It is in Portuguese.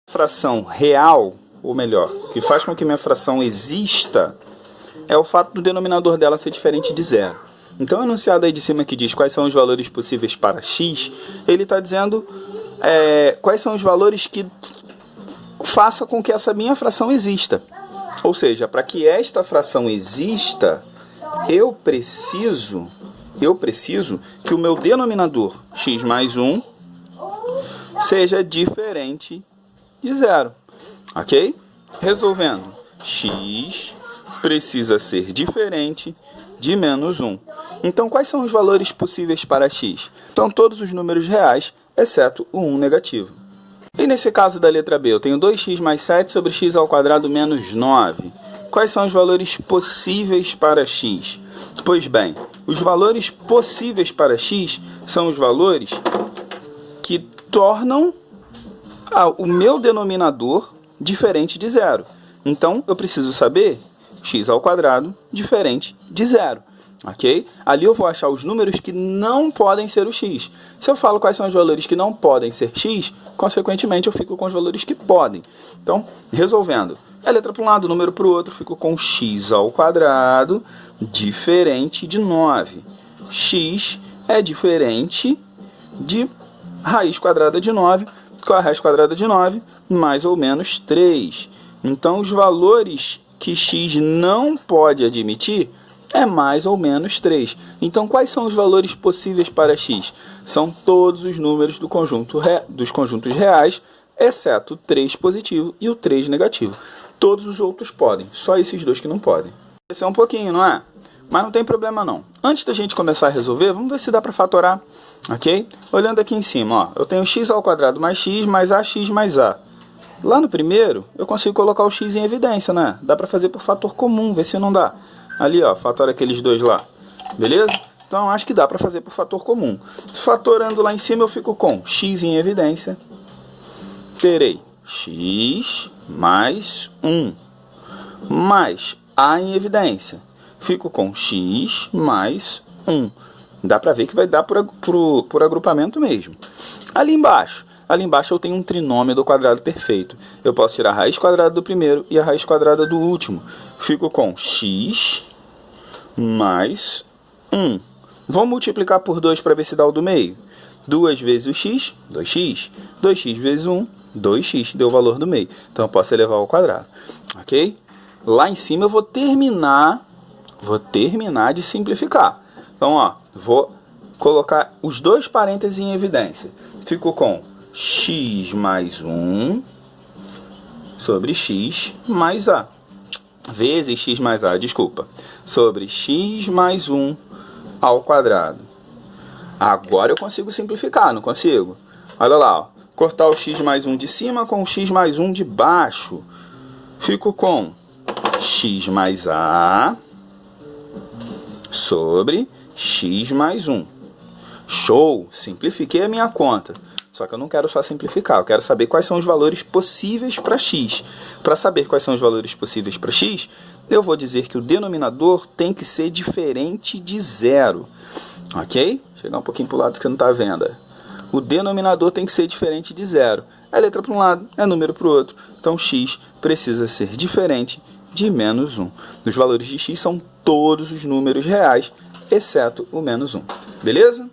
Fração real, ou melhor, o que faz com que minha fração exista, é o fato do denominador dela ser diferente de zero. Então, o enunciado aí de cima que diz quais são os valores possíveis para x, ele está dizendo quais são os valores que façam com que essa minha fração exista. Ou seja, para que esta fração exista, eu preciso que o meu denominador, x mais 1, seja diferente de zero. Ok? Resolvendo, x precisa ser diferente de menos 1. Então, quais são os valores possíveis para x? São todos os números reais, exceto o 1 negativo. E nesse caso da letra B, eu tenho 2x mais 7 sobre x ao quadrado menos 9. Quais são os valores possíveis para x? Pois bem, os valores possíveis para x são os valores que tornam o meu denominador diferente de zero. Então, eu preciso saber x ao quadrado diferente de zero. Ok? Ali eu vou achar os números que não podem ser o x. Se eu falo quais são os valores que não podem ser x, consequentemente eu fico com os valores que podem. Então, resolvendo, a letra para um lado, o número para o outro, fico com x ao quadrado diferente de 9. X é diferente de raiz quadrada de 9, qual é a raiz quadrada de 9? Mais ou menos 3. Então, os valores que x não pode admitir é mais ou menos 3. Então, quais são os valores possíveis para x? São todos os números dos conjuntos reais, exceto o 3 positivo e o 3 negativo. Todos os outros podem, só esses dois que não podem. Esse é um pouquinho, não é? Mas não tem problema não. Antes da gente começar a resolver, vamos ver se dá para fatorar, ok? Olhando aqui em cima, ó, eu tenho x ao quadrado mais x mais ax mais a. Lá no primeiro, eu consigo colocar o x em evidência, né? Dá para fazer por fator comum, ver se não dá. Ali, ó, fatora aqueles dois lá. Beleza? Então, acho que dá para fazer por fator comum. Fatorando lá em cima, eu fico com x em evidência. Terei x mais 1 mais a em evidência. Fico com x mais 1. Dá para ver que vai dar por agrupamento mesmo. Ali embaixo eu tenho um trinômio do quadrado perfeito. Eu posso tirar a raiz quadrada do primeiro e a raiz quadrada do último. Fico com x mais 1. Vamos multiplicar por 2 para ver se dá o do meio. 2 vezes o x, 2x. 2x vezes 1, 2x. Deu o valor do meio. Então, eu posso elevar ao quadrado. Ok? Lá em cima eu vou terminar de simplificar. Então, ó, vou colocar os dois parênteses em evidência. Fico com x mais 1 sobre x mais a. Vezes x mais a, desculpa. Sobre x mais 1 ao quadrado. Agora eu consigo simplificar, não consigo? Olha lá, ó. Cortar o x mais 1 de cima com o x mais 1 de baixo. Fico com x mais a sobre x mais 1. Show! Simplifiquei a minha conta. Só que eu não quero só simplificar, eu quero saber quais são os valores possíveis para x. Para saber quais são os valores possíveis para x, eu vou dizer que o denominador tem que ser diferente de zero. Ok? Chegar um pouquinho para o lado que você não está vendo. O denominador tem que ser diferente de zero. É letra para um lado, é número para o outro. Então, x precisa ser diferente de menos 1. Os valores de x são todos os números reais, exceto o menos 1. Beleza?